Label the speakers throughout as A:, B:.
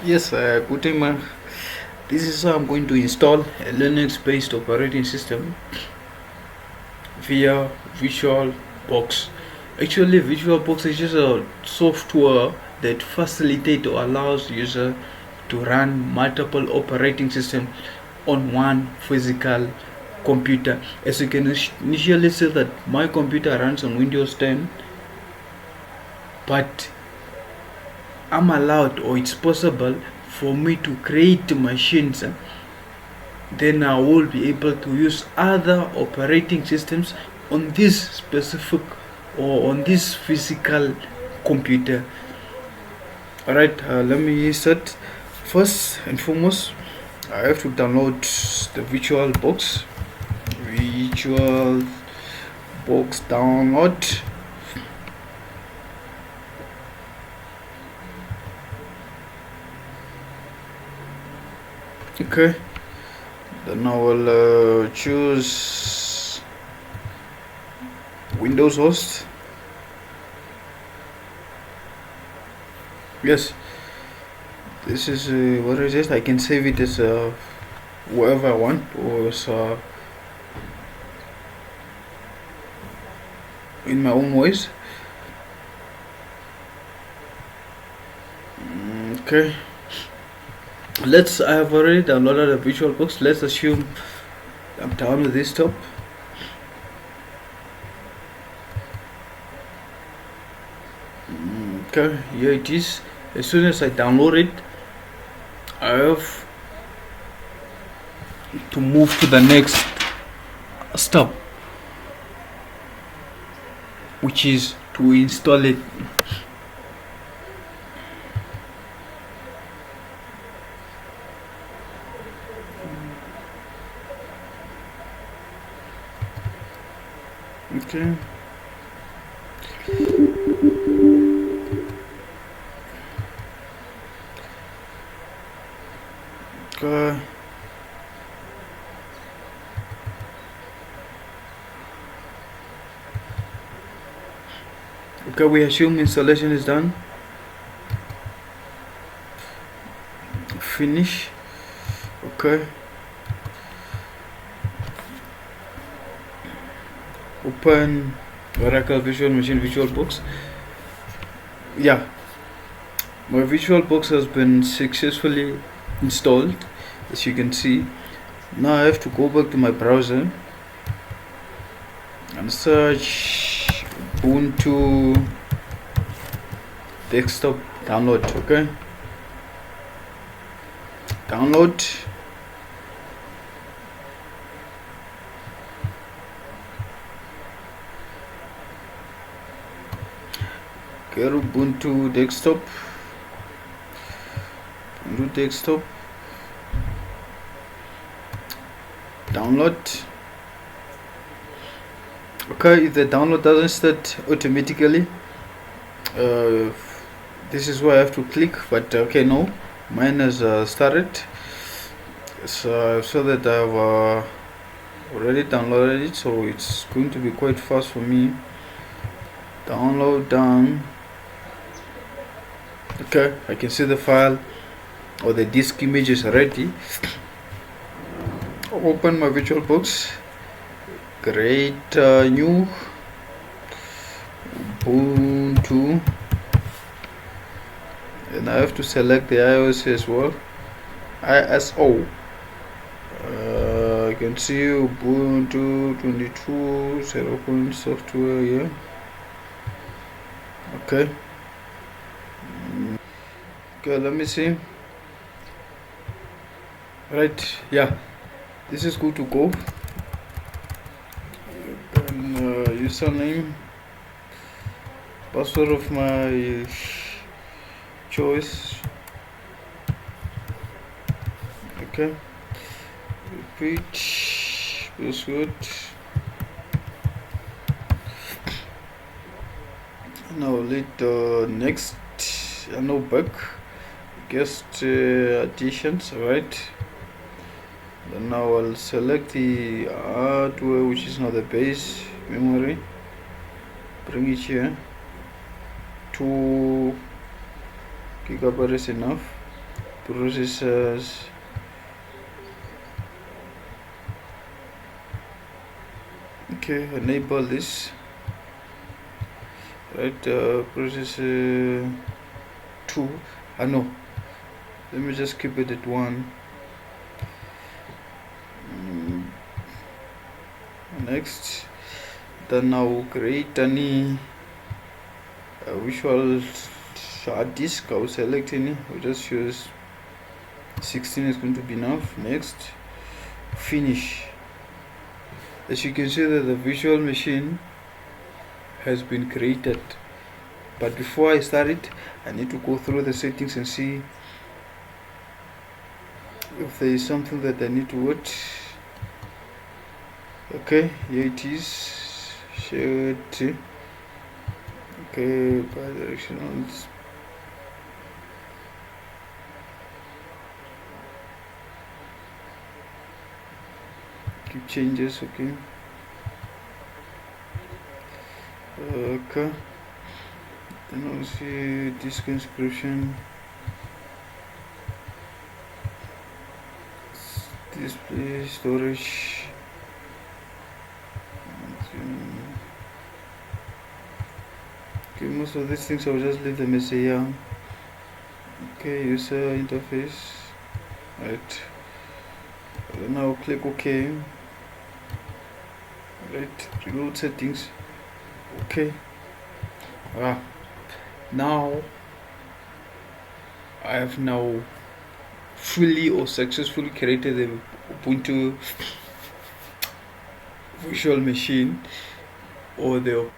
A: Yes, good evening. This is how I'm going to install a Linux-based operating system via VirtualBox. Actually, VirtualBox is just a software that facilitates or allows user to run multiple operating systems on one physical computer. As you can initially see that my computer runs on Windows 10, but I'm allowed, or it's possible for me to create machines. Then I will be able to use other operating systems on this specific or on this physical computer. Alright, let me start. First and foremost, I have to download the VirtualBox. VirtualBox download. Okay, then I will choose Windows host. Yes, this is what is it? I can save it as whatever I want, or as in my own voice. Okay, I have already downloaded the VirtualBox. Let's assume I'm down with this top. Okay, here it is. As soon as I download it, I have to move to the next step, which is to install it. Okay. Okay, we assume installation is done. Finish. Okay. Open Oracle Virtual Machine VirtualBox. Yeah, my VirtualBox has been successfully installed, as you can see. Now I have to go back to my browser and search Ubuntu desktop download. Okay, download. Get Ubuntu desktop. Ubuntu desktop. Download. Okay, if the download doesn't start automatically, this is where I have to click. But okay, no, mine has started. So that I've already downloaded it, so it's going to be quite fast for me. Download done. Okay, I can see the file or the disk image is ready. Open my VirtualBox. Create new Ubuntu, and I have to select the iOS as well. ISO. I can see Ubuntu 22 0. Software here. Okay. Okay, let me see. Right, yeah, this is good to go. Username, password of my choice. Okay, repeat password. Now let next. No bug. Guest additions. Right. Then now I'll select the hardware, which is now the base memory. Bring it here. 2 GB is enough. processors. Okay, enable this. Right, processor 2. No, let me just keep it at 1. Next, then I'll create any visual hard disk. I'll select any. I'll just choose 16 is going to be enough. Next, finish. As you can see that the virtual machine has been created, but before I start it, I need to go through the settings and see if there is something that I need to watch. Okay, here it is. Shared. Okay, bidirectionals. Keep changes. Okay. Okay. Then I'll see disk inscription. Display storage. Okay, most of these things I'll just leave them as here. Okay, user interface. Right. Then I'll click OK. Right, reload settings. Okay. Now I have now fully or successfully created the Ubuntu virtual machine or the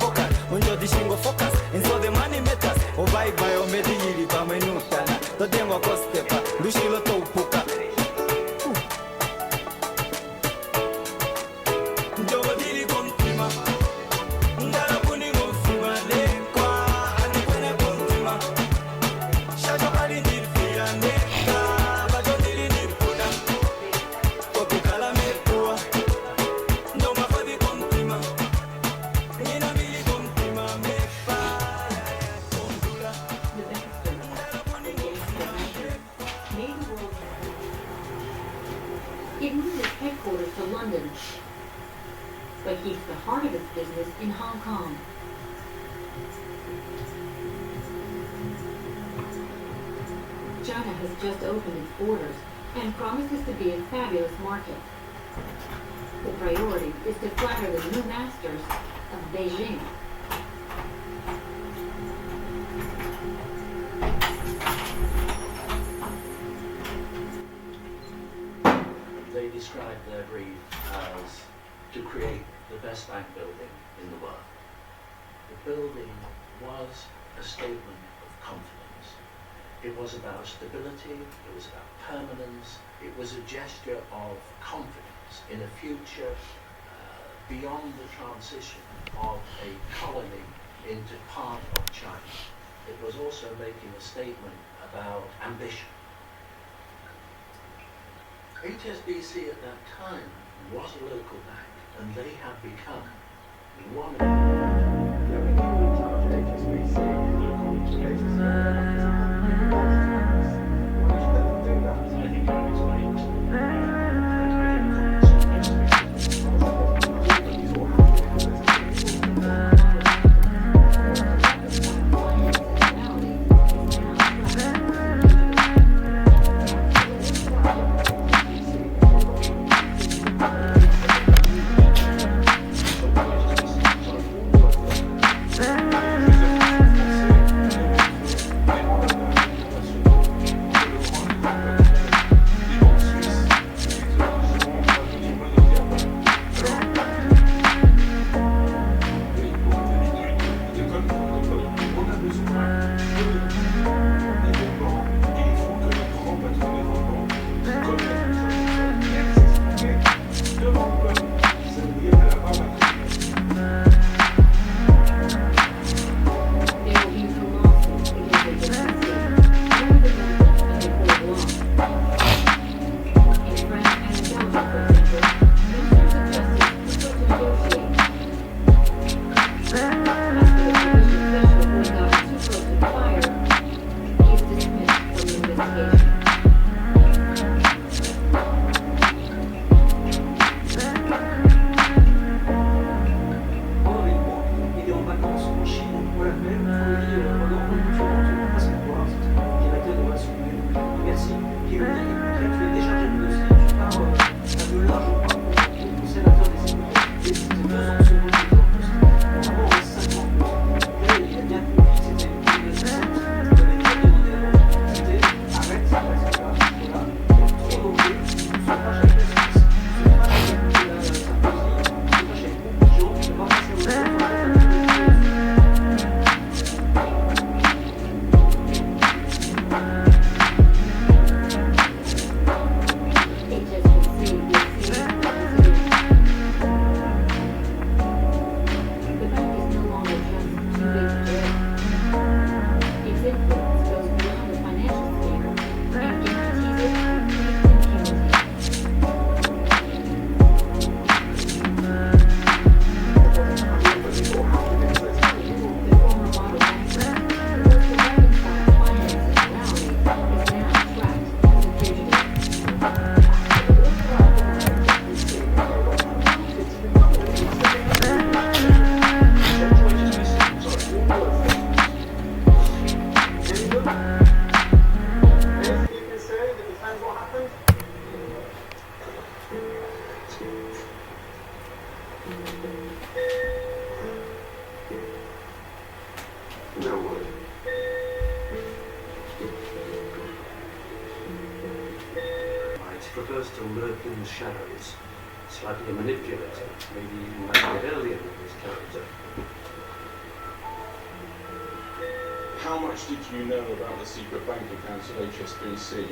B: focus. Unjo the shingo focus. And so the money matters. Oh bye bye, oh medi yili pa menutana. The demo costepa. Lushilo to puka.
C: It moved its headquarters to London, but keeps the heart of its business in Hong Kong. China has just opened its borders and promises to be a fabulous market. The priority is to flatter the new masters of Beijing.
D: They describe their brief as to create the best bank building in the world. The building was a statement of confidence. It was about stability, it was about permanence, it was a gesture of confidence in a future beyond the transition of a colony into part of China. It was also making a statement about ambition. HSBC at that time was a local bank, and they have become one
E: prefers to lurk in the shadows, slightly manipulative, maybe even Machiavellian in his character.
F: How much did you know about the secret bank accounts at HSBC?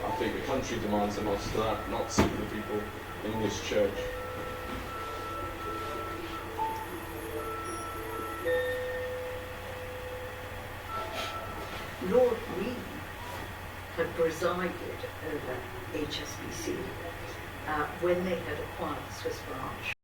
F: I think the country demands an answer to that, not simply the people in this church.
G: Lord Reed had presided over HSBC when they had acquired the Swiss branch.